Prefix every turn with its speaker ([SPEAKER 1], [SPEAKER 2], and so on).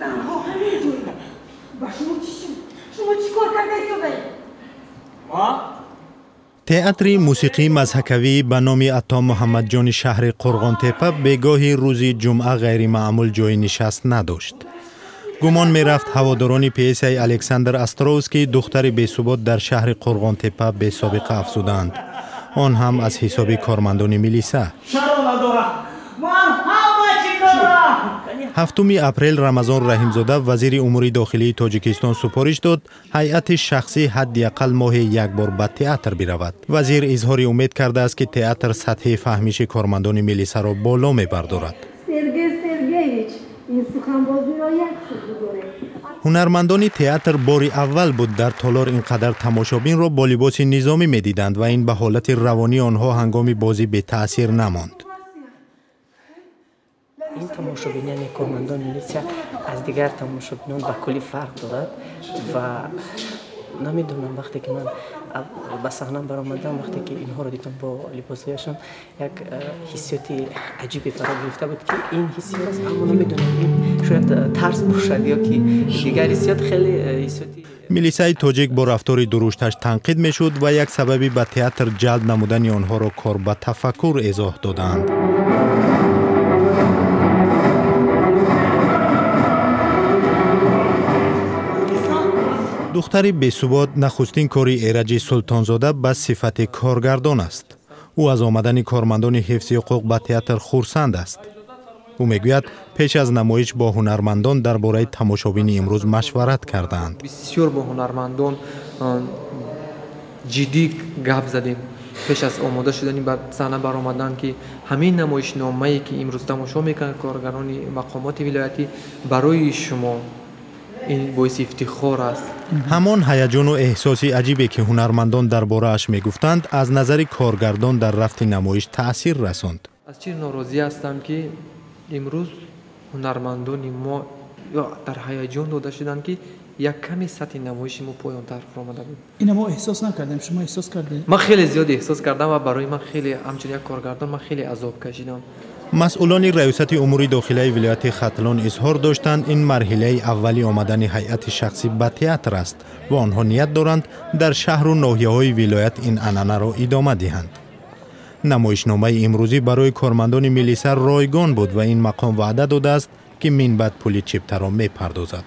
[SPEAKER 1] زنها همه جوری با شما چی شد؟ شما چی کار کرده ما؟
[SPEAKER 2] تئاتر موسیقی مضحکوی به نام عطا محمد جان شهر قرغان تپه بگاهی روز جمعه غیر معمول جای نشست نداشت. گمان می رفت هواداران پیسه الکساندر استروسکی دختر بی‌ثبات در شهر قرغان تپه به سابقه افزودند. آن هم از حساب کارمندان میلیسا. 7 اپریل رمضان رحیمزاده وزیر امور داخلی تاجیکستان سپارش داد هیئت شخصی حداقل ماه یک بار به تئاتر برود. وزیر اظهار امید کرده است که تئاتر سطح فهمیش کارمندان میلیسا را بالا میبردارد. هنرمندان تئاتر بار اول بود در تالار اینقدر تماشابین را با لباس نظامی میدیدند و این به حالت روانی آنها هنگام بازی به تأثیر نماند.
[SPEAKER 3] این تماشابینی کارمندان میلیسا از دیگر تماشابینان به کلی فرق دارد و نمیدونم وقتی که من به صحنه برآمدم وقتی که اینها رو دیدم با لباسهایشان یک حسیاتی عجیبی فرا گرفته بود که این حسیات است اما نمیدونم این شاید ترس باشد یا که دیگر حسیات خیلی حسیاتی.
[SPEAKER 2] میلیسای تاجیک با رفتار درشتش تنقید میشد و یک سببی به تئاتر جلب نمودن آنها را کار به تفکر اضافه دادند. دختر بی‌ثبات نخستین کاری ایرج سلطانزاده به صفت کارگردان است. او از آمدن کارمندان حفظ حقوق به تئاتر خرسند است. او میگوید پیش از نمایش با هنرمندان درباره تماشابین امروز مشورت کردند.
[SPEAKER 4] بسیار با هنرمندان جدی گپ زدیم پیش از آماده شدن به صحنه برآمدن که همین نمایشنامه‌ای که امروز تماشا میکنن کارگران مقامات ولایتی برای شما این باعث افتخار است.
[SPEAKER 2] همان هیجان و احساسی عجیبی که هنرمندان درباره اش میگفتند از نظر کارگردان در رفت نمایش تأثیر رساند.
[SPEAKER 4] از چه ناراضی هستم که امروز هنرمندان ما یا در هیجان داده شدند که یک کمی سطح نمایش ما پایان تر آمده بود.
[SPEAKER 5] این ما احساس نکردیم، شما احساس کردید؟
[SPEAKER 4] من خیلی زیاد احساس کردم و برای من خیلی همچنین یک کارگردان من خیلی عذاب کشیدم.
[SPEAKER 2] مسئولان ریاست امور داخلی ولایت ختلان اظهار داشتند این مرحله اولی آمدن هیئت شخصی به تئاتر است و آنها نیت دارند در شهر و ناحیه‌های ولایت این عنعنه را ادامه دهند. نمایشنامه امروزی برای کارمندان میلیسا رایگان بود و این مقام وعده داده است که من بعد پول چپتر را میپردازد.